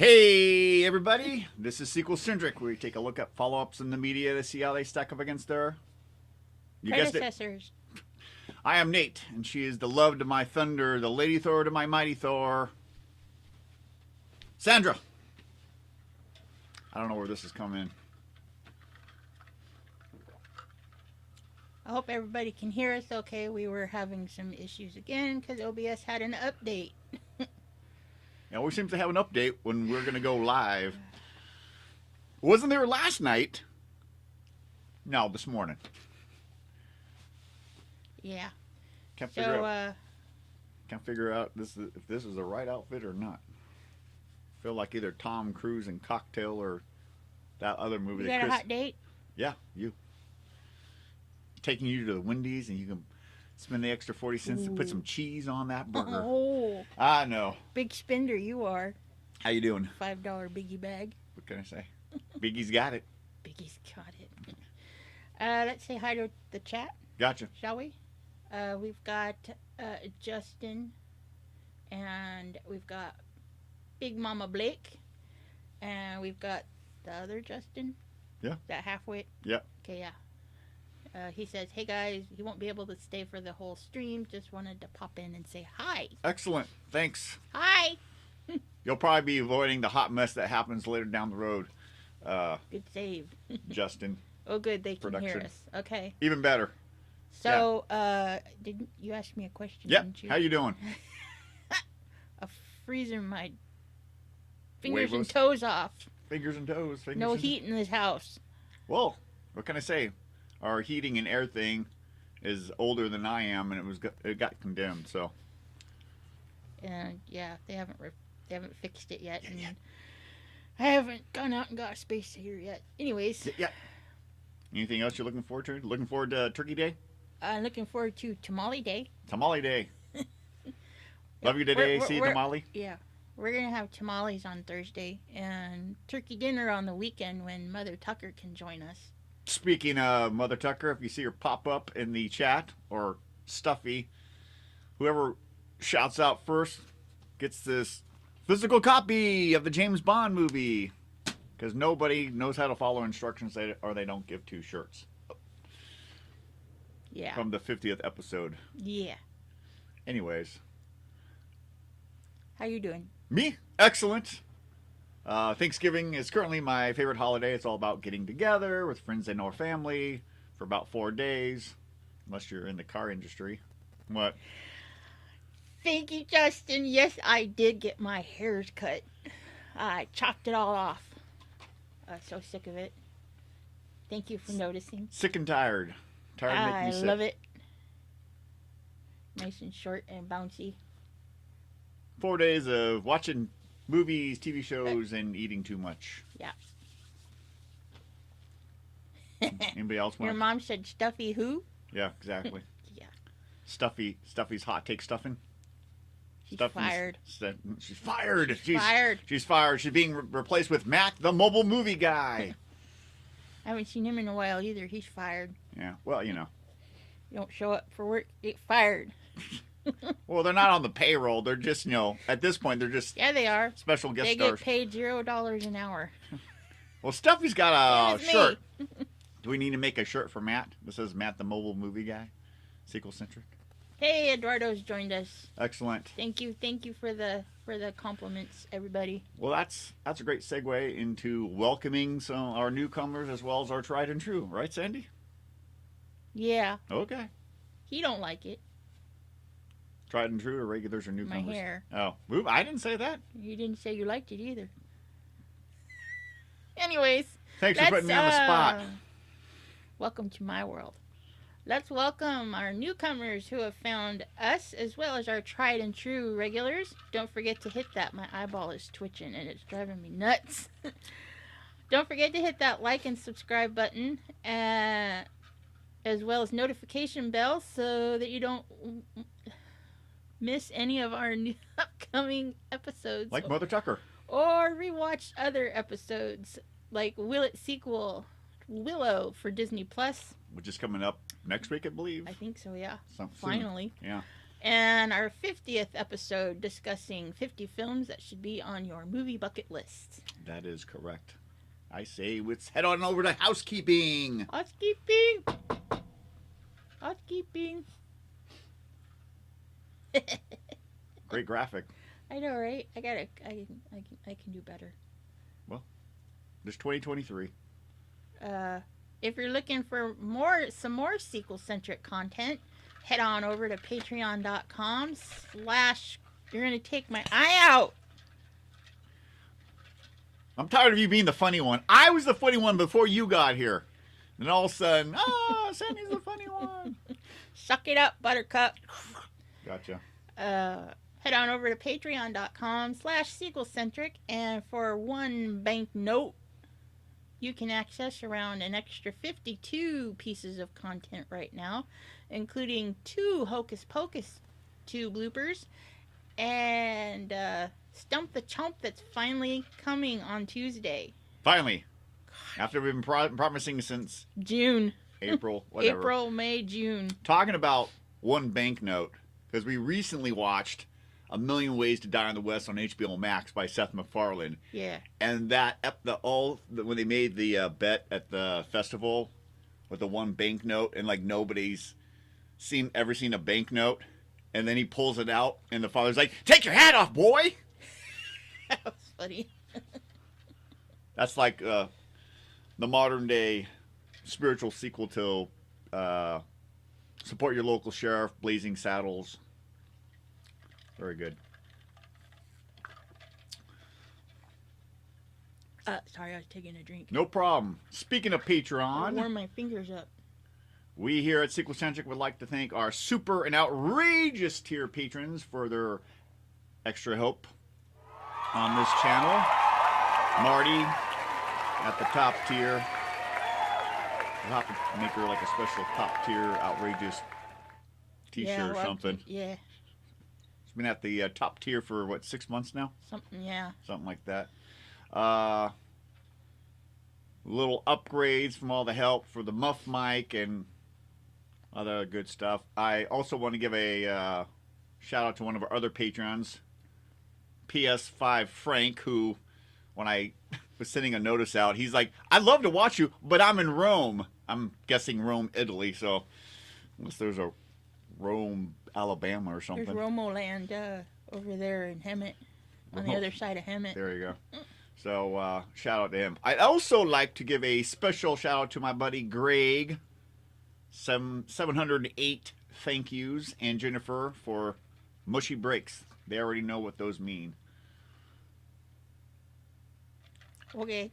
Hey everybody, this is Sequel-Centric, where we take a look at follow-ups in the media to see how they stack up against their predecessors. I am Nate, and she is the love to my thunder, the lady Thor to my mighty Thor, Sandra. I don't know where this is coming. I hope everybody can hear us okay. We were having some issues again because OBS had an update. Yeah, we seem to have an update when we're going to go live. Wasn't there last night? No, this morning. Yeah. Can't figure out if this is the right outfit or not. Feel like either Tom Cruise in Cocktail or that other movie. You got a hot date? Yeah, you. Taking you to the Wendy's and you can spend the extra 40 cents to put some cheese on that burger. Oh. I know. Big spender you are. How you doing? $5 biggie bag. What can I say? Biggie's got it. Biggie's got it. Let's say hi to the chat. Gotcha. Shall we? We've got Justin, and we've got Big Mama Blake, and we've got the other Justin. Yeah. That halfwit. Yep. Okay, yeah. He says, hey guys, he won't be able to stay for the whole stream. Just wanted to pop in and say hi. Excellent. Thanks. Hi. You'll probably be avoiding the hot mess that happens later down the road. Good save. Justin. Oh, good. They can hear Production. us. Okay. Even better. So, didn't you ask me a question? Yep. Didn't you? How you doing? A freezing my fingers and Huevos. toes off. Fingers and toes. Fingers No and heat in this house. Well, what can I say? Our heating and air thing is older than I am, and it got condemned. So. And yeah, they haven't fixed it yet. And I haven't gone out and got a space heater yet. Anyways. Yeah. Anything else you're looking forward to? Looking forward to Turkey Day? I'm looking forward to Tamale Day. Tamale Day. Love you today, see tamale. Yeah. We're going to have tamales on Thursday and turkey dinner on the weekend when Mother Tucker can join us. Speaking of Mother Tucker, if you see her pop up in the chat, or Stuffy, whoever shouts out first gets this physical copy of the James Bond movie. Because nobody knows how to follow instructions or they don't give 2 shirts. Yeah. From the 50th episode. Yeah. Anyways. How you doing? Me? Excellent. Thanksgiving is currently my favorite holiday. It's all about getting together with friends and or family for about 4 days. Unless you're in the car industry. What? Thank you, Justin. Yes, I did get my hairs cut. I chopped it all off. So sick of it. Thank you for noticing. Sick and tired. Tired of making me sick. I love it. Nice and short and bouncy. 4 days of watching movies, TV shows, and eating too much. Yeah. Anybody else want? Your mom said stuffy who? Yeah, exactly. Yeah. Stuffy's hot take stuffing. She's fired. She's fired. Fired. She's fired. She's being replaced with Mac, the mobile movie guy. I haven't seen him in a while either. He's fired. Yeah, well, you know. You don't show up for work, get fired. Well, they're not on the payroll. They're just, at this point, they're just Yeah, they are. special guest They stars. get paid $0 an hour. Well, Stuffy's got a Same as shirt. me. Do we need to make a shirt for Matt that says Matt, the mobile movie guy? Sequel-Centric. Hey, Eduardo's joined us. Excellent. Thank you for the compliments, everybody. Well, that's a great segue into welcoming our newcomers as well as our tried and true, right, Sandy? Yeah, Okay. he don't like it. Tried and true or regulars or newcomers? My hair. Oh, I didn't say that. You didn't say you liked it either. Anyways, Thanks for putting me on the spot. Welcome to my world. Let's welcome our newcomers who have found us as well as our tried and true regulars. Don't forget to hit that. My eyeball is twitching and it's driving me nuts. Don't forget to hit that like and subscribe button as well as notification bell so that you don't miss any of our new upcoming episodes. Like Mother Tucker. Or rewatch other episodes like Will It Sequel Willow for Disney Plus. Which is coming up next week, I believe. I think so, yeah. Soon. Finally. Yeah. And our 50th episode discussing 50 films that should be on your movie bucket list. That is correct. I say let's head on over to housekeeping. Housekeeping. Housekeeping. Great graphic. I know, right? I can do better. Well, there's 2023. If you're looking for some more sequel-centric content, head on over to patreon.com/ you're going to take my eye out. I'm tired of you being the funny one. I was the funny one before you got here. And all of a sudden, Sandy's the funny one. Suck it up, Buttercup. Gotcha. Head on over to patreon.com/ sequel-centric, and for one banknote, you can access around an extra 52 pieces of content right now, including 2 Hocus Pocus 2 bloopers, and Stump the Chump that's finally coming on Tuesday. Finally. After we've been promising since June. April, whatever. April, May, June. Talking about one banknote, because we recently watched A Million Ways to Die in the West on HBO Max by Seth MacFarlane. Yeah. And when they made the bet at the festival with the one banknote, and like nobody's ever seen a banknote, and then he pulls it out, and the father's like, "Take your hat off, boy!" That was funny. That's like the modern day spiritual sequel to Support Your Local Sheriff, Blazing Saddles. Very good. Sorry, I was taking a drink. No problem. Speaking of I Patreon, warmed my fingers up. we here at Sequel Centric would like to thank our super and outrageous tier patrons for their extra help on this channel. Marty at the top tier. We'll have to make her like a special top tier outrageous t-shirt or something. Yeah, She's been at the top tier for, what, 6 months now? something, yeah. Something like that. Little upgrades from all the help for the muff mic and other good stuff. I also want to give a shout out to one of our other patrons, PS5 Frank, who, when I was sending a notice out, he's like, "I'd love to watch you, but I'm in Rome." I'm guessing Rome, Italy, so unless there's a Rome, Alabama or something. There's Romoland over there in Hemet, on the other side of Hemet. There you go. So, shout out to him. I'd also like to give a special shout out to my buddy Greg. 708 thank yous, and Jennifer for mushy breaks. They already know what those mean. Okay.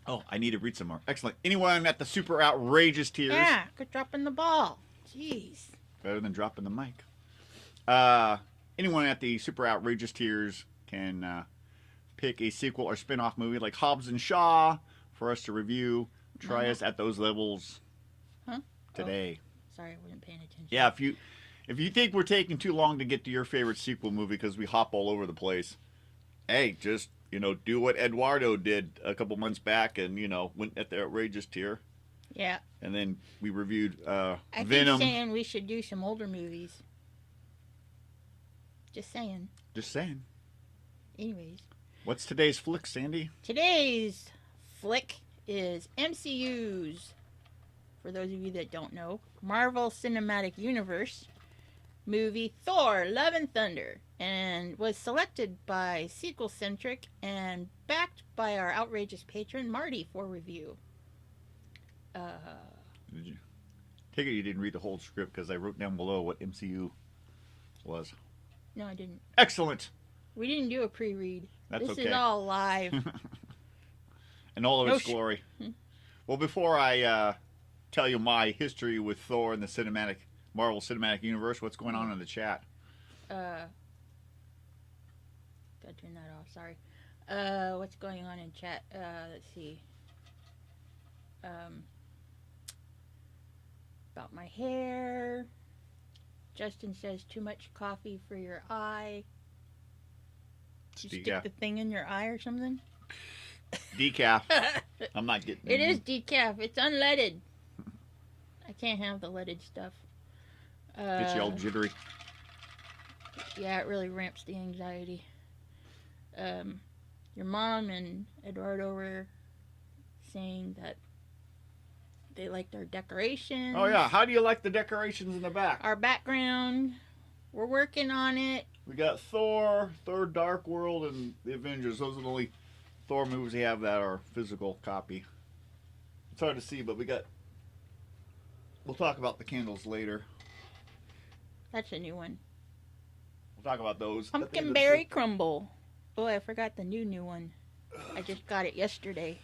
Oh, I need to read some more. Excellent. Anyone at the super outrageous tiers? Yeah, good dropping the ball. Jeez. Better than dropping the mic. Anyone at the super outrageous tiers can pick a sequel or spin-off movie like Hobbs and Shaw for us to review. Try us at those levels today. Oh, sorry, I wasn't paying attention. Yeah, if you think we're taking too long to get to your favorite sequel movie because we hop all over the place, hey, just, do what Eduardo did a couple months back and, went at the outrageous tier. Yeah. And then we reviewed I Venom. keep saying we should do some older movies. Just saying. Just saying. Anyways. What's today's flick, Sandy? Today's flick is MCU's, for those of you that don't know, Marvel Cinematic Universe movie Thor Love and Thunder, and was selected by Sequel Centric and backed by our outrageous patron Marty for review. Did you take it you didn't read the whole script because I wrote down below what MCU was. No, I didn't. Excellent. We didn't do a pre-read. That's this okay. is all live. In all of its glory. Well, before I tell you my history with Thor and the Marvel Cinematic Universe, what's going on in the chat? Gotta turn that off, sorry. What's going on in chat? Let's see. About my hair. Justin says too much coffee for your eye. Did you stick the thing in your eye or something? Decaf. I'm not getting it. It is decaf. It's unleaded. I can't have the leaded stuff. Gets you all jittery. Yeah, it really ramps the anxiety. Your mom and Eduardo were saying that they liked our decorations. Oh yeah, how do you like the decorations in the back? Our background. We're working on it. We got Thor, Dark World, and the Avengers. Those are the only Thor movies we have that are physical copy. It's hard to see, but we'll talk about the candles later. That's a new one. We'll talk about those. Pumpkinberry crumble. Oh, I forgot the new one. I just got it yesterday.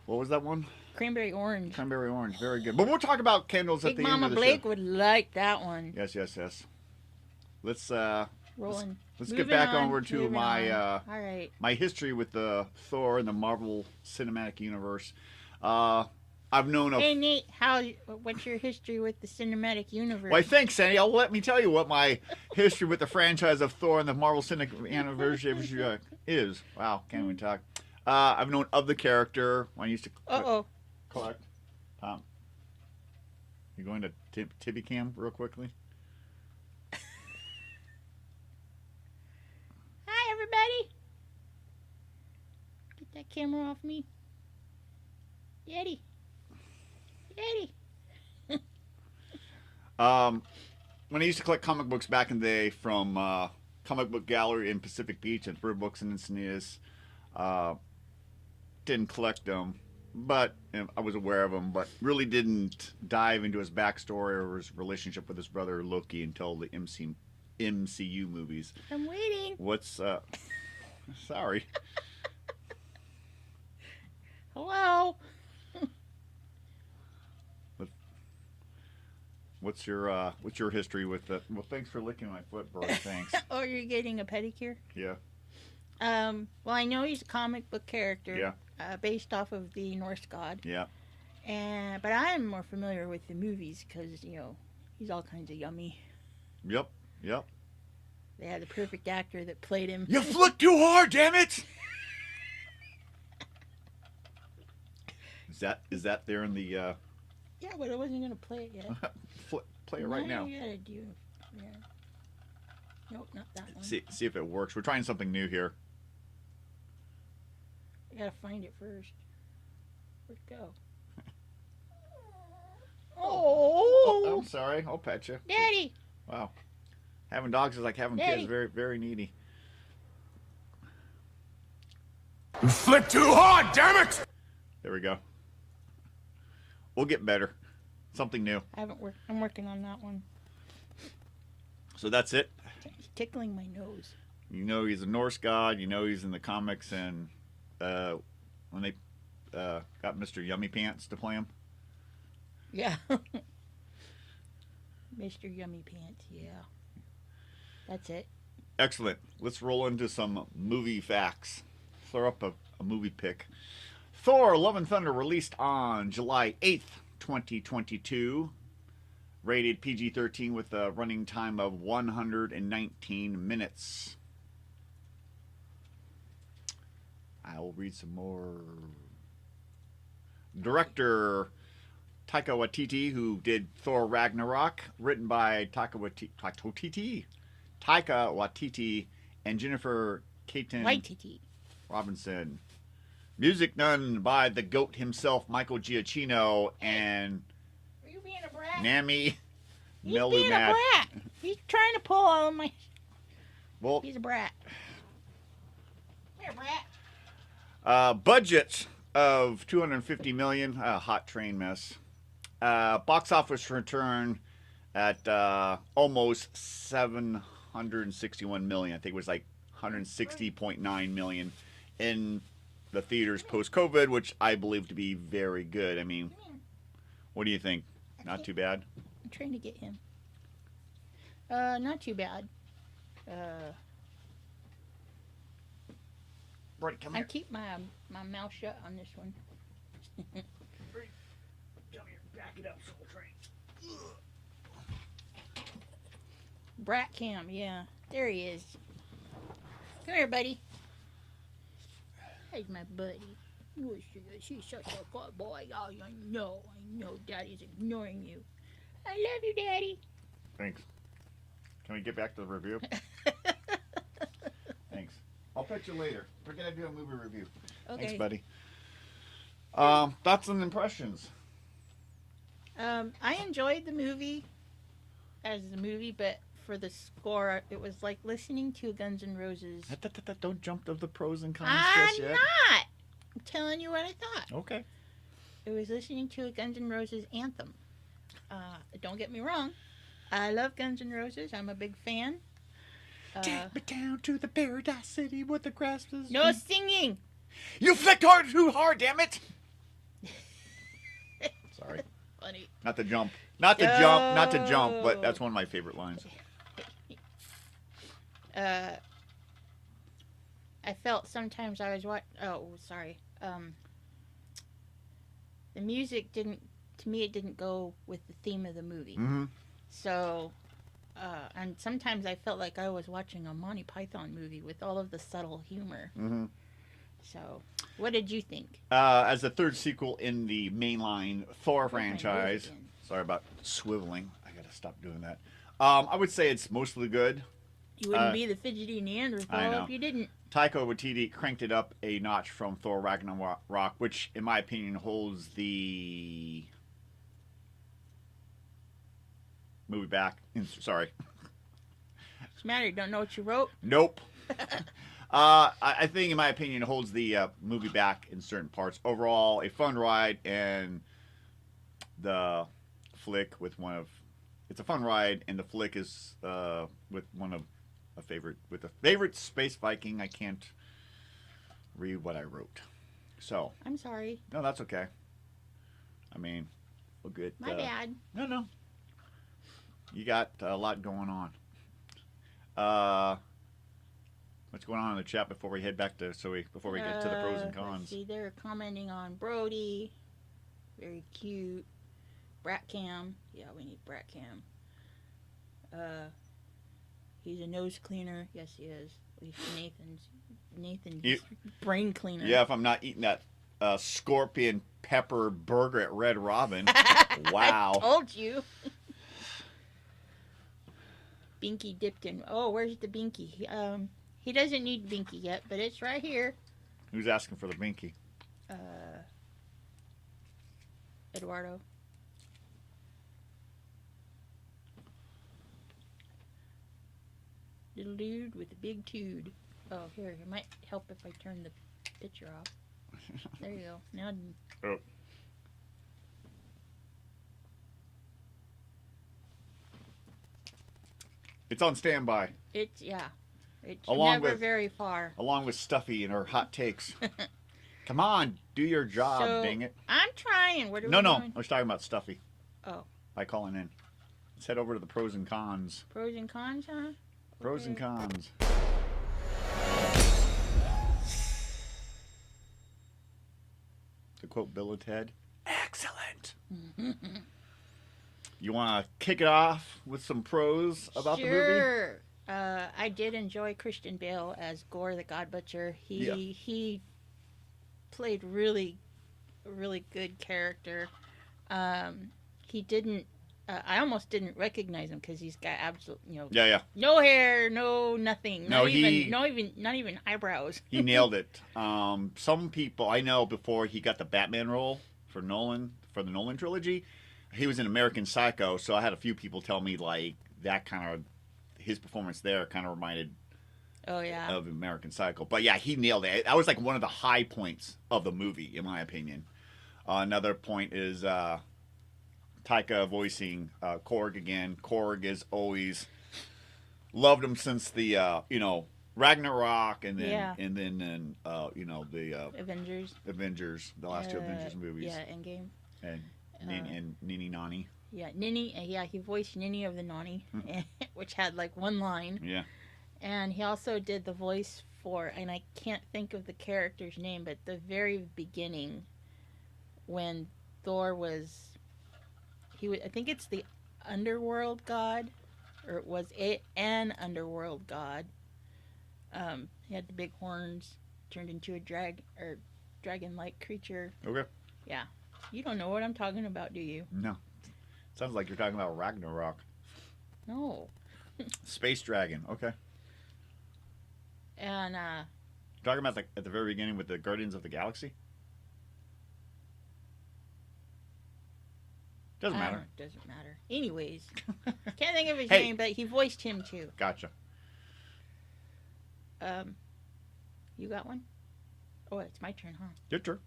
What was that one? Cranberry orange. Cranberry orange, very good. But we'll talk about candles at the end of the Blake show. would like that one. Yes. Let's Rolling. let's get back over to my all right. my history with the Thor and the Marvel Cinematic Universe. I've known of. Hey Nate, what's your history with the cinematic universe? Why, thanks, Sandy. Let me tell you what my history with the franchise of Thor and the Marvel Cinematic Universe is. Wow, can't even talk. I've known of the character when I used to collect. Tom, you going to Tibby Cam real quickly? Hi, everybody. Get that camera off me. Yeti. When I used to collect comic books back in the day from Comic Book Gallery in Pacific Beach and Bird Books and Encinitas, didn't collect them, but I was aware of him, but really didn't dive into his backstory or his relationship with his brother Loki until the MCU movies. I'm waiting. What's sorry. Hello. What's your history with the? Well, thanks for licking my foot, bro. Thanks. Oh, you're getting a pedicure? Yeah. Well, I know he's a comic book character. Yeah. Based off of the Norse god. Yeah. But I'm more familiar with the movies because he's all kinds of yummy. Yep. They had the perfect actor that played him. You flicked too hard, damn it! Is that there in the? Yeah, but I wasn't gonna play it yet. Play it right now. You gotta do. Yeah. Nope, not that one. See if it works. We're trying something new here. I gotta find it first. Where'd it go? Oh, I'm sorry. I'll pet you. Daddy! Wow. Having dogs is like having kids. Very, very needy. You flipped too hard, damn it! There we go. We'll get better. Something new. I'm working on that one. So that's it. He's tickling my nose. You know he's a Norse god. You know he's in the comics, and when they got Mr. Yummy Pants to play him. Yeah. Mr. Yummy Pants, yeah. That's it. Excellent. Let's roll into some movie facts. Throw up a movie pick. Thor Love and Thunder released on July 8th, 2022. Rated PG-13 with a running time of 119 minutes. I will read some more. Director Taika Waititi, who did Thor Ragnarok, written by Taika Waititi and Jennifer Caton Robinson. Music done by the GOAT himself, Michael Giacchino, and Are you being a brat? Nami He's being a brat. He's trying to pull all of my... Well, he's a brat. You're a brat. Budget of $250 million. Hot train mess. Box office return at almost $761 million. I think it was like $160.9 million in the theaters post-COVID, which I believe to be very good. I mean, what do you think? Not too bad? I'm trying to get him. Not too bad. Right, come I here. keep my mouth shut on this one. Come here. Back it up, Soul Train. Brat Cam, yeah. There he is. Come here, buddy. He's my buddy. She's such a good boy. Oh, I know. Daddy's ignoring you. I love you, Daddy. Thanks. Can we get back to the review? Thanks. I'll catch you later. We're gonna do a movie review. Okay. Thanks, buddy. Thoughts and impressions. I enjoyed the movie as a movie, but for the score, it was like listening to a Guns N' Roses. Don't jump to the pros and cons I'm just yet. not. I'm telling you what I thought. Okay. It was listening to a Guns N' Roses anthem. Don't get me wrong. I love Guns N' Roses. I'm a big fan. Take me down to the paradise city where the grass is. No singing. You flicked hard too hard, damn it! Sorry. Funny. Not to jump. Not to jump, but that's one of my favorite lines. I felt sometimes I was sorry. The music didn't go with the theme of the movie. Mm-hmm. So, and sometimes I felt like I was watching a Monty Python movie with all of the subtle humor. Mm-hmm. So, what did you think? As the third sequel in the mainline Thor franchise. Sorry about swiveling. I gotta stop doing that. I would say it's mostly good. You wouldn't be the fidgety Neanderthal if you didn't. Taika Waititi cranked it up a notch from Thor Ragnarok, which, in my opinion, holds the movie back. Sorry. What's the matter? You don't know what you wrote? Nope. I think, in my opinion, it holds the movie back in certain parts. Overall, a fun ride, and the flick with one of... It's a fun ride, and the flick is with one of a favorite space Viking. I can't read what I wrote. So. I'm sorry. No, that's okay. I mean, we'll get... My bad. No. You got a lot going on. What's going on in the chat before we head back to before we get to the pros and cons? Let's see, they're commenting on Brody. Very cute. Brat Cam. Yeah, we need Brat Cam. He's a nose cleaner. Yes, he is. At least Nathan's brain cleaner. Yeah, if I'm not eating that scorpion pepper burger at Red Robin. Wow. I told you. Binky dipped in. Oh, where's the Binky? He doesn't need Binky yet, but it's right here. Who's asking for the Binky? Eduardo. Little dude with a big tood. Oh, here. It might help if I turn the picture off. There you go. Now. Oh. It's on standby. It's It's Along never with- very far. Along with Stuffy and her hot takes. Come on, do your job, So, dang it. I'm trying. What are No, we no, I doing? was talking about Stuffy. Oh. By calling in. Let's head over to the pros and cons. Pros and cons, huh? Pros and Okay. cons. To quote Bill and Ted, excellent. You want to kick it off with some pros about the movie? Sure. I did enjoy Christian Bale as Gore the God Butcher. He played really good character. He didn't. I almost didn't recognize him because he's got absolutely Yeah. no hair, no nothing, No, not even eyebrows. He nailed it. Some people I know before he got the Batman role for the Nolan trilogy, he was in American Psycho. So I had a few people tell me like that kind of his performance there kind of reminded Oh yeah. of American Psycho. But yeah, he nailed it. That was like one of the high points of the movie, in my opinion. Another point is Taika voicing Korg again. Korg is always loved him since the Ragnarok, and then the Avengers. the last two Avengers movies. Yeah, Endgame. And Nini Nani. Yeah, Ninny. Yeah, he voiced Ninny of the Nani, which had like one line. Yeah. And he also did the voice for, and I can't think of the character's name, but the very beginning, when Thor was, I think it's the underworld god, or it was an underworld god. He had the big horns, turned into a dragon-like creature. Okay. Yeah. You don't know what I'm talking about, do you? No. Sounds like you're talking about Ragnarok. No. Space Dragon. Okay. And Talking about at the very beginning with the Guardians of the Galaxy. Doesn't matter. Doesn't matter. Anyways, can't think of his Hey. name, but he voiced him too. Gotcha. You got one? Oh, it's my turn, huh? Your turn.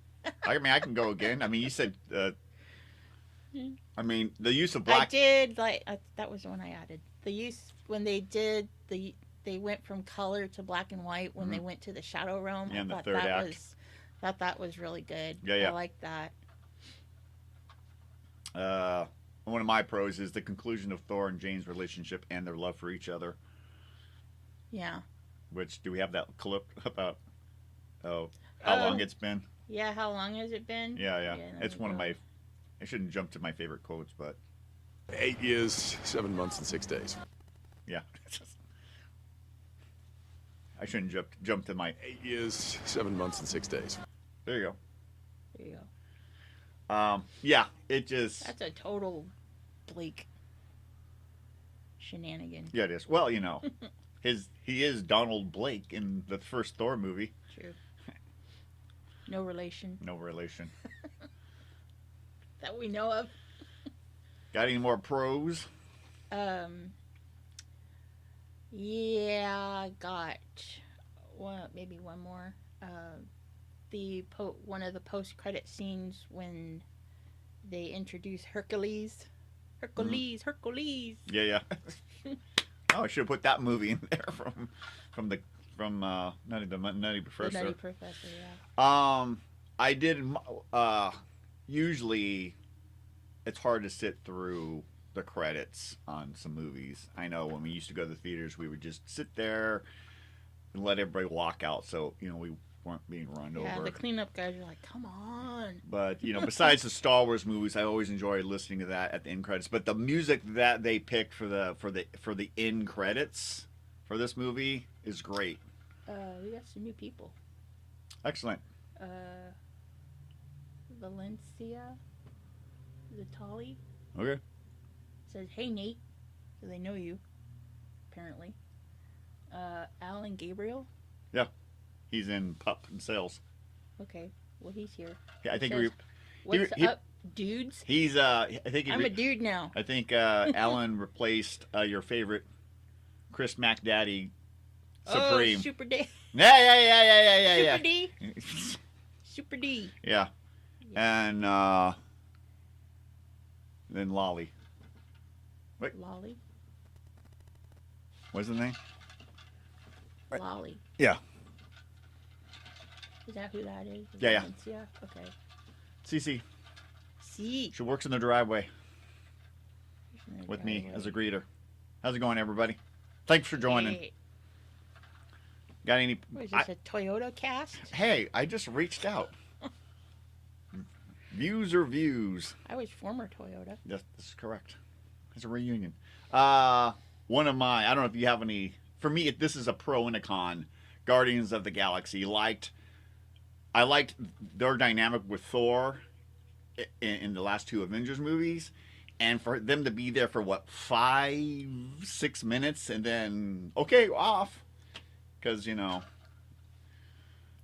I mean, I can go again. I mean, you said. I mean, the use of black. I did that was the one I added. The use when they did they went from color to black and white when they went to the Shadow Realm. Yeah, in the thought third that act. thought that was really good. Yeah. I like that. One of my pros is the conclusion of Thor and Jane's relationship and their love for each other. Yeah. Which, do we have that clip about how long it's been? Yeah, how long has it been? Yeah. let It's me one of go. my. I shouldn't jump to my favorite quotes, but 8 years, 7 months, and 6 days. yeah. I shouldn't jump to my. 8 years, 7 months, and 6 days. There you go. There you go. Yeah, it just. That's a total Blake shenanigan. Yeah, it is. Well, you know, he is Donald Blake in the first Thor movie. True. No relation No relation. that we know of. Got any more pros? Yeah, I got maybe one more. One of the post-credit scenes when they introduce Hercules. Hercules. Yeah. Oh, I should have put that movie in there from Nutty The Professor. Nutty Professor, yeah. I did. Usually, it's hard to sit through the credits on some movies. I know when we used to go to the theaters, we would just sit there and let everybody walk out, so we weren't being run Yeah, over. the cleanup guys are like, come on. But besides the Star Wars movies, I always enjoy listening to that at the end credits. But the music that they picked for the end credits for this movie is great. We got some new people. Excellent. Valencia Vitali Okay. says, "Hey Nate," so they know you, apparently. Alan Gabriel. He's in Pup and Sales. Okay, well he's here. Yeah, I think Says, What's he- up, dudes? he's. I think I'm a dude now. I think Alan replaced your favorite Chris McDaddy Supreme. Oh, Super D. Yeah. Super D. Super D. Yeah. And then Lolly. Lolly. What's the name? Lolly. Yeah. Is that who that is? Yeah. Valencia? Okay. Cece. See. She works in the driveway with me as a greeter. How's it going, everybody? Thanks for joining. Hey, Got any? what is this, a Toyota cast? Hey, I just reached out. Views are views. I was former Toyota. Yes, this is correct. It's a reunion. One of my, I don't know if you have any. For me, this is a pro and a con. Guardians of the Galaxy. I liked their dynamic with Thor in the last two Avengers movies, and for them to be there for 5-6 minutes and then off, because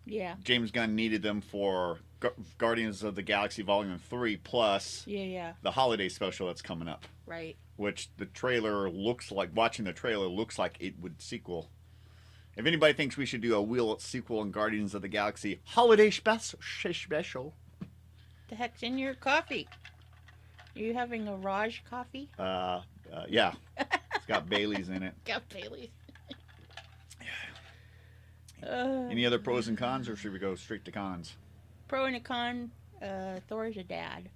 Yeah. James Gunn needed them for Guardians of the Galaxy Volume 3 plus Yeah. the holiday special that's coming up, Right. which the trailer looks like. Watching the trailer looks like it would sequel. If anybody thinks we should do a Wheel sequel in Guardians of the Galaxy holiday special, The heck's in your coffee? Are you having a Raj coffee? yeah, it's got Bailey's in it. Got Bailey's. Any other pros and cons, or should we go straight to cons? Pro and a con. Thor's a dad.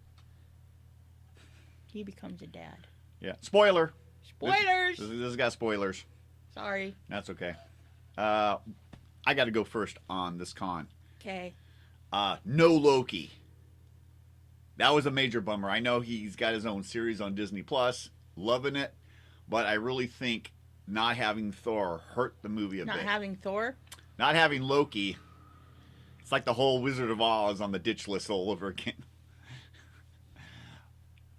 He becomes a dad. Yeah, spoiler. Spoilers. This has got spoilers. Sorry. That's okay. I got to go first on this con. Okay. No Loki. That was a major bummer. I know he's got his own series on Disney Plus, loving it, but I really think not having Thor hurt the movie a Not bit. having Thor. Not having Loki, it's like the whole Wizard of Oz on the ditch list all over again.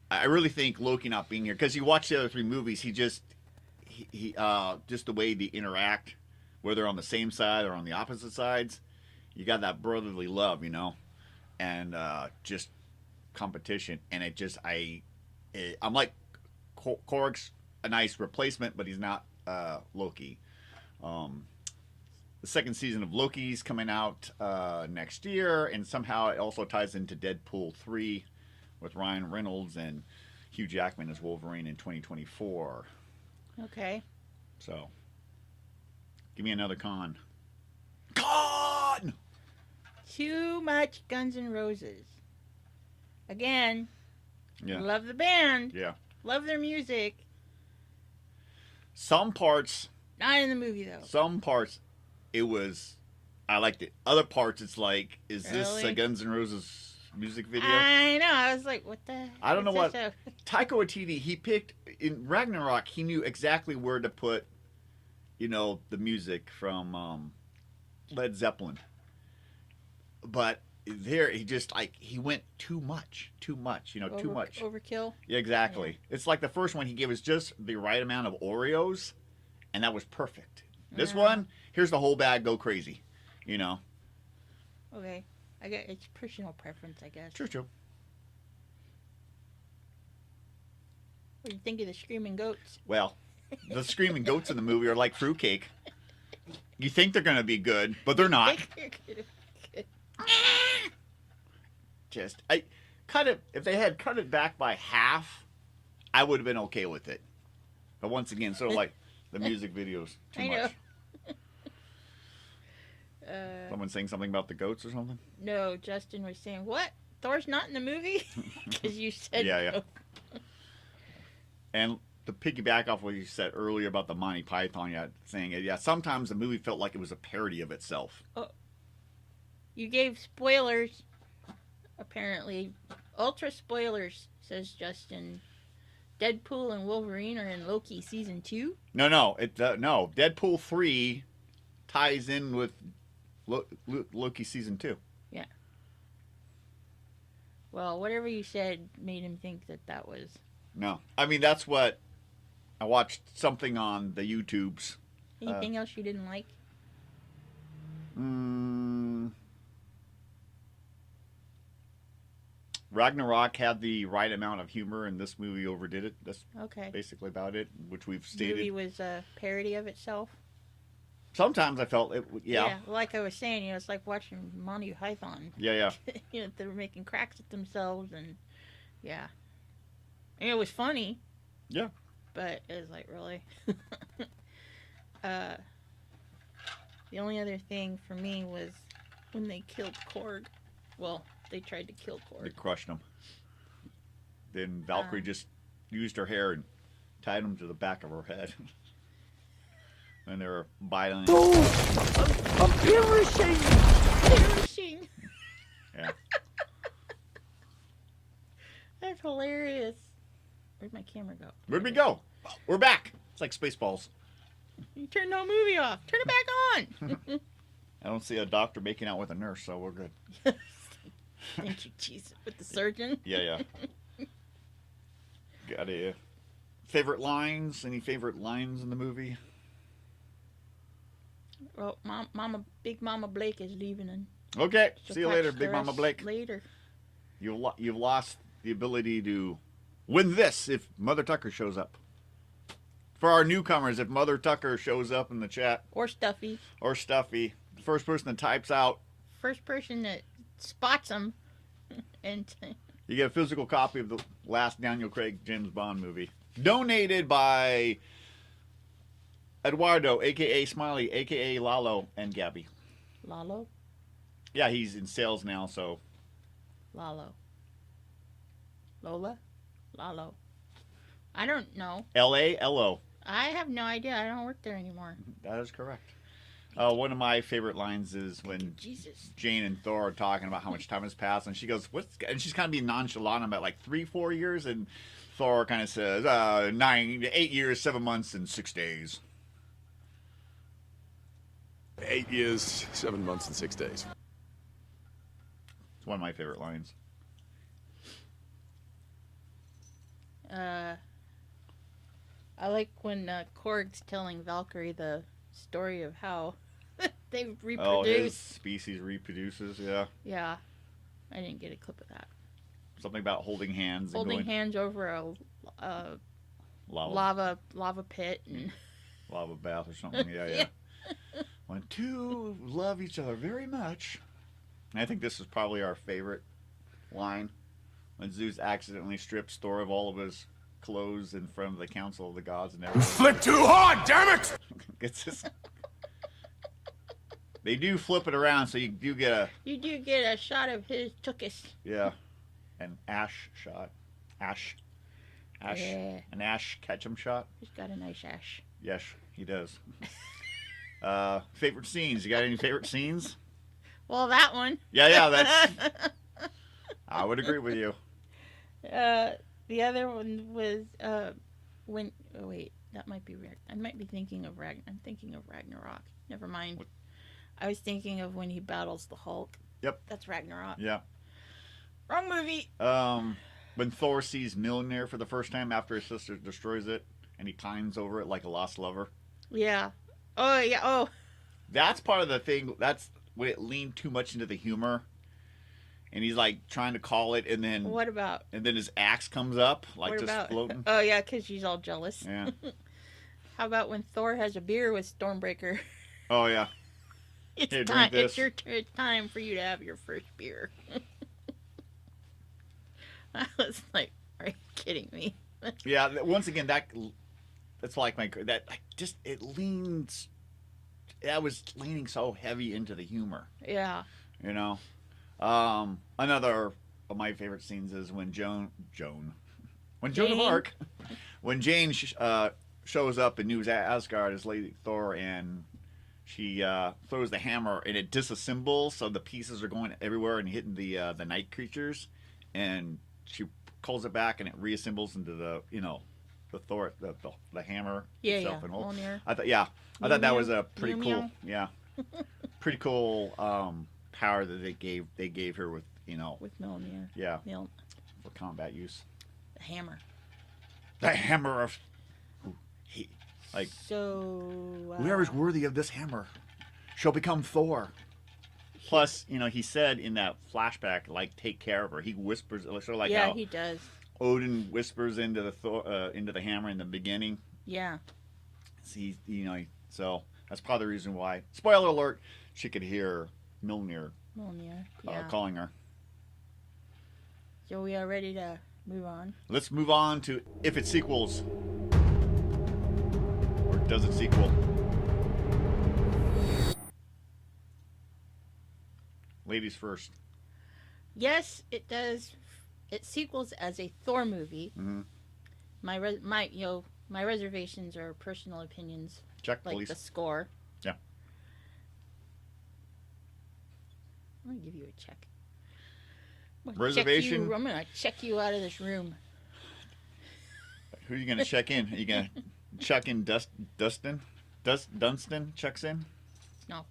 I really think Loki not being here, because you watch the other three movies, he just the way they interact, whether on the same side or on the opposite sides, you got that brotherly love, and just competition. And I'm like, Korg's a nice replacement, but he's not Loki. The second season of Loki's coming out next year, and somehow it also ties into Deadpool 3 with Ryan Reynolds and Hugh Jackman as Wolverine in 2024. Okay. So, give me another con. Con! Too much Guns N' Roses. Again, Yeah. love the band. Yeah. Love their music. Some parts, Not in the movie, though. I liked it. Other parts, it's like, is this a Really? Guns N' Roses music video? I know. I was like, what the? I don't know what's what. this Taika Waititi, he picked in Ragnarok. He knew exactly where to put, the music from Led Zeppelin. But there, he went too much. Too much. Too much. Overkill. Yeah, exactly. Yeah. It's like the first one he gave us just the right amount of Oreos, and that was perfect. This Yeah. one, here's the whole bag. Go crazy. Okay. I guess it's personal preference, I guess. True. What do you think of the screaming goats? Well, the screaming goats in the movie are like fruitcake. You think they're going to be good, but they're not. If they had cut it back by half, I would have been okay with it. But once again, sort of like the music videos, too I much. know. Someone saying something about the goats or something? No, Justin was saying, what? Thor's not in the movie? Because you said Yeah. no. And to piggyback off what you said earlier about the Monty Python thing, sometimes the movie felt like it was a parody of itself. You gave spoilers, apparently. Ultra spoilers, says Justin. Deadpool and Wolverine are in Loki season 2? No. No. Deadpool 3 ties in with Loki season 2. Yeah. Well, whatever you said made him think that was... No. I mean, that's what... I watched something on the YouTubes. Anything else you didn't like? Ragnarok had the right amount of humor, and this movie overdid it. That's Okay. basically about it, which we've The stated. movie was a parody of itself? Sometimes I felt it, yeah. Like I was saying, it's like watching Monty Python. Yeah. They're making cracks at themselves, and yeah. And it was funny. Yeah. But it was like, really? The only other thing for me was when they killed Korg. Well, they tried to kill They Korg. crushed him. Then Valkyrie just used her hair and tied him to the back of her head. And they were biting. I'm perishing! Yeah. That's hilarious. Where'd my camera go? Where'd we go? We're back. It's like Spaceballs. You turned the movie off. Turn it back on! I don't see a doctor making out with a nurse, so we're good. Thank you, Jesus. With the surgeon? Yeah. Got a favorite lines? Any favorite lines in the movie? Well, Big Mama Blake is leaving, and Okay. she'll See you catch later, the Big Mama rest Blake. Later. You've lost the ability to win this if Mother Tucker shows up. For our newcomers, if Mother Tucker shows up in the chat, Or Stuffy. or Stuffy, the first person that types out, First person that spots him, and you get a physical copy of the last Daniel Craig James Bond movie. Donated by Eduardo, a.k.a. Smiley, a.k.a. Lalo, and Gabby. Lalo. Yeah, he's in sales now, so... Lalo. Lola? Lalo. I don't know. L-A-L-O. I have no idea. I don't work there anymore. That is correct. One of my favorite lines is when Jesus. Jane and Thor are talking about how much time has passed, and she goes, and she's kind of being nonchalant about like 3-4 years, and Thor kind of says, 8 years, 7 months, and 6 days. 8 years, 7 months, and 6 days. It's one of my favorite lines. I like when Korg's telling Valkyrie the story of how they Oh, his reproduce. species reproduces. Yeah, Yeah, I didn't get a clip of that. something about holding hands Holding and going hands over a lava pit and lava bath or something. Yeah, yeah. When two love each other very much. And I think this is probably our favorite line. When Zeus accidentally strips Thor of all of his clothes in front of the council of the gods and You everyone. flick too hard, damn it! Gets this. They do flip it around, so you do get a shot of his tuchus. an ash shot. Ash. Yeah. An Ash Ketchum shot. He's got a nice ash. Yes, he does. Favorite scenes? You got any favorite scenes? Well, that one. Yeah, that's. I would agree with you. The other one was when. Oh wait, that might be. I might be thinking of I'm thinking of Ragnarok. Never mind. What? I was thinking of when he battles the Hulk. Yep. That's Ragnarok. Yeah. Wrong movie. When Thor sees Mjolnir for the first time after his sister destroys it, and he pines over it like a lost lover. Yeah. Oh yeah. Oh. That's part of the thing. That's when it leaned too much into the humor, and he's like trying to call it, and then What about? and then his axe comes up like What just about? floating. Oh yeah, because she's all jealous. Yeah. How about when Thor has a beer with Stormbreaker? Oh yeah. It's Here, time. drink this. It's your time for you to have your first beer. I was like, "Are you kidding me?" Yeah. Once again, that's like that. Just it leans. That was leaning so heavy into the humor. Yeah. You know. Another of my favorite scenes is when Joan of Jane? Arc, when Jane shows up in New Asgard as Lady Thor, and she throws the hammer and it disassembles, so the pieces are going everywhere and hitting the night creatures, and she calls it back and it reassembles into the the Thor the hammer itself and whole. Mjolnir. I thought that was a pretty Mew cool meow. pretty cool power that they gave her with With Mjolnir. yeah Mjol- for combat use. the hammer. The hammer of like So. whoever's worthy of this hammer shall become Thor. Plus, he said in that flashback, like, take care of her. He whispers, sort of like yeah, how he does. Odin whispers into the hammer in the beginning. Yeah. So that's probably the reason why. Spoiler alert: she could hear Mjolnir Mjolnir. Yeah. calling her. So we are ready to move on. Let's move on to if it sequels or does it sequel. Ladies first. Yes, it does. It sequels as a Thor movie. Mm-hmm. My reservations are personal opinions, Check, like please. the score. Yeah. I'm gonna give you a check. Reservation? I'm gonna check you out of this room. Who are you going to check in? Are you going to check in Dunstan? Checks in? No.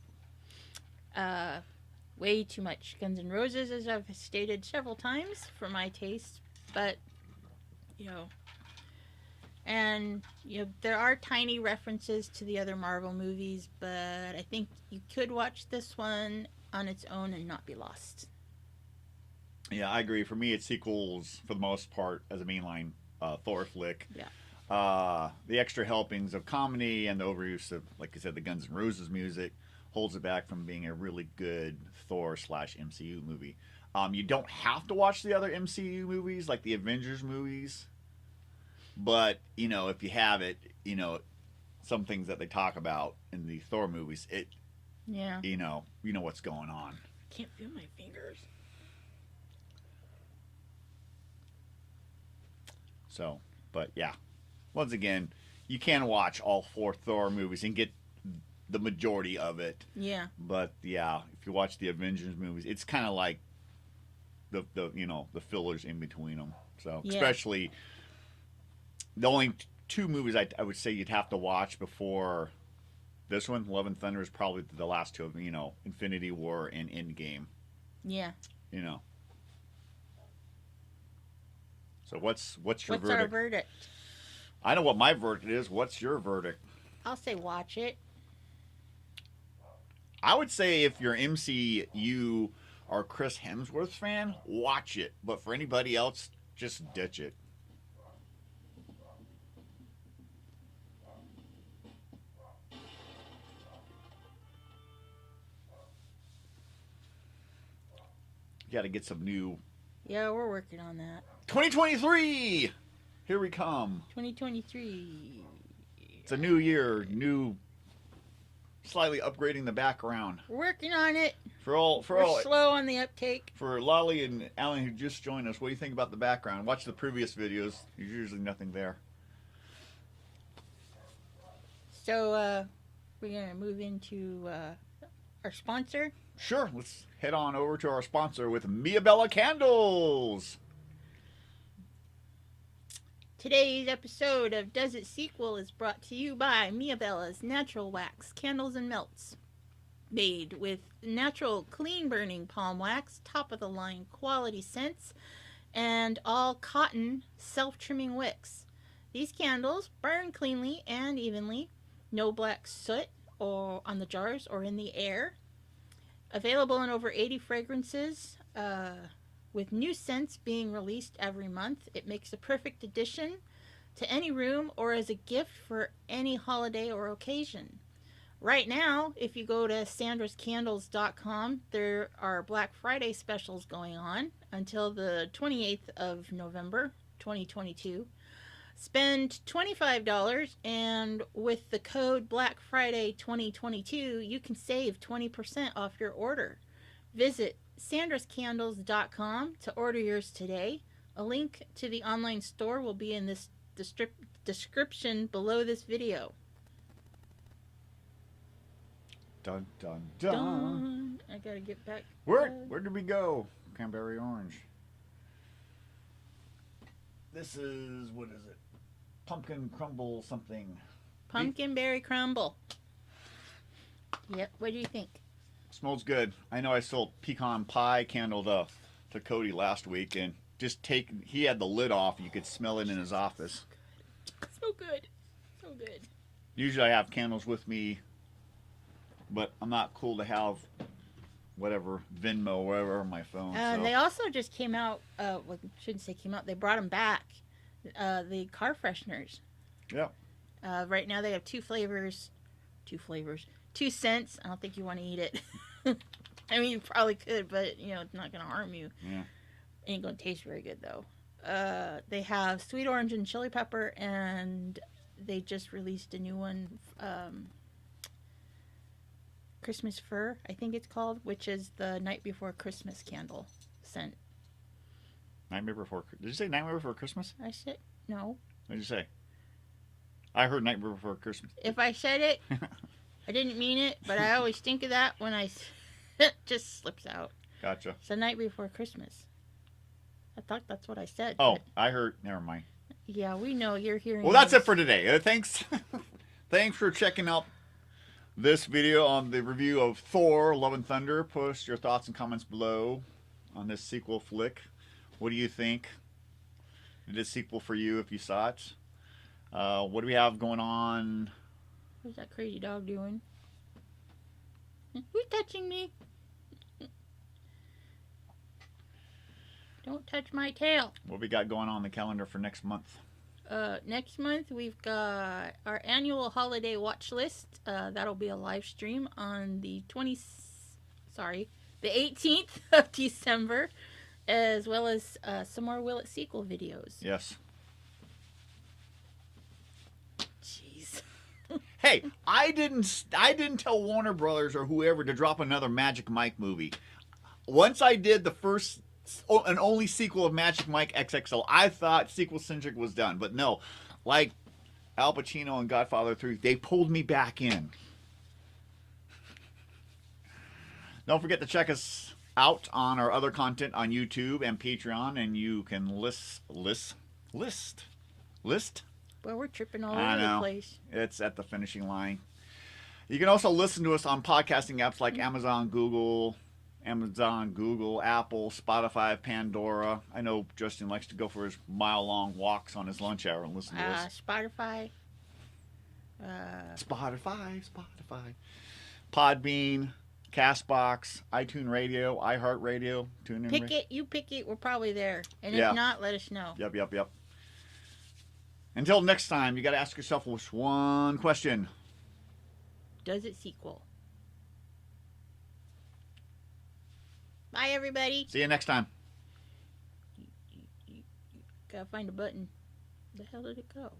Way too much Guns N' Roses, as I've stated several times, for my taste. But, and, there are tiny references to the other Marvel movies, but I think you could watch this one on its own and not be lost. Yeah, I agree. For me, it sequels for the most part as a mainline Thor flick. Yeah. The extra helpings of comedy and the overuse of, like I said, the Guns N' Roses music holds it back from being a really good Thor/MCU movie. You don't have to watch the other MCU movies, like the Avengers movies. But, if you have it, some things that they talk about in the Thor movies, Yeah. you know what's going on. Can't feel my fingers. So, but yeah. Once again, you can watch all 4 Thor movies and get the majority of it. Yeah. But yeah, if you watch the Avengers movies, it's kind of like the fillers in between them. So, Yeah. especially the only 2 movies I would say you'd have to watch before this one, Love and Thunder, is probably the last 2 of them, Infinity War and Endgame. Yeah. So what's your What's our verdict? verdict? I know what my verdict is. What's your verdict? I'll say watch it. I would say if you're MCU or Chris Hemsworth fan, watch it. But for anybody else, just ditch it. You got to get some new. Yeah, we're working on that. 2023! Here we come. 2023. It's a new year, slightly upgrading the background. We're working on it. We're slow on the uptake. For Lolly and Alan who just joined us, what do you think about the background? Watch the previous videos. There's usually nothing there. So, we're going to move into our sponsor. Sure, let's head on over to our sponsor with Mia Bella Candles. Today's episode of Does It Sequel is brought to you by Mia Bella's Natural Wax Candles and Melts. Made with natural, clean-burning palm wax, top-of-the-line quality scents, and all cotton self-trimming wicks. These candles burn cleanly and evenly. No black soot or on the jars or in the air. Available in over 80 fragrances, with new scents being released every month. It makes a perfect addition to any room or as a gift for any holiday or occasion. Right now, if you go to sandrascandles.com, there are Black Friday specials going on until the 28th of November, 2022. Spend $25, and with the code Black Friday 2022, you can save 20% off your order. Visit sandrascandles.com to order yours today. A link to the online store will be in this description below this video. Dun, dun, dun. I gotta get back. Where did we go? Cranberry orange. This is, what is it? Pumpkin crumble something. Pumpkin berry crumble. Yep, what do you think? Smells good. I know I sold pecan pie candle to Cody last week, and he had the lid off. You could smell it in his office. So good. So good. Usually I have candles with me, but I'm not cool to have whatever, Venmo or whatever on my phone. So. They also just came out, well, shouldn't say came out, they brought them back. The car fresheners. Yeah. Right now they have two flavors. 2 cents. I don't think you want to eat it. I mean, you probably could, but, you know, it's not going to harm you. Yeah. Ain't going to taste very good, though. They have sweet orange and chili pepper, and they just released a new one, Christmas Fir, I think it's called, which is the Night Before Christmas candle scent. Nightmare Before... Did you say Nightmare Before Christmas? I said, no. What did you say? I heard Nightmare Before Christmas. If I said it, I didn't mean it, but I always think of that when it just slips out. Gotcha. It's the Night Before Christmas. I thought that's what I said. Oh, I heard... Never mind. Yeah, we know you're hearing... Well, that's it for today. Thanks for checking out this video on the review of Thor Love and Thunder. Post your thoughts and comments below on this sequel flick. What do you think? It is a sequel for you if you saw it. What do we have going on? What's that crazy dog doing? Who's touching me? Don't touch my tail. What we got going on the calendar for next month? Next month we've got our annual holiday watch list. That'll be a live stream on the 18th of December, as well as some more Will It Sequel videos. Yes. Jeez. Hey, I didn't tell Warner Brothers or whoever to drop another Magic Mike movie. Once I did the first and only sequel of Magic Mike XXL, I thought sequel centric was done, but no. Like Al Pacino and Godfather 3, they pulled me back in. Don't forget to check us out on our other content on YouTube and Patreon, and you can list. Well, we're tripping all over the place. It's at the finishing line. You can also listen to us on podcasting apps like Amazon, Google, Amazon, Google, Apple, Spotify, Pandora. I know Justin likes to go for his mile-long walks on his lunch hour and listen to us. Spotify. Spotify. Podbean, Castbox, iTunes Radio, iHeartRadio, TuneIn. Pick it. You pick it. We're probably there. And Yeah. if not, let us know. Yep. Until next time, you got to ask yourself this one question. Does it sequel? Bye, everybody. See you next time. Gotta find a button. The hell did it go?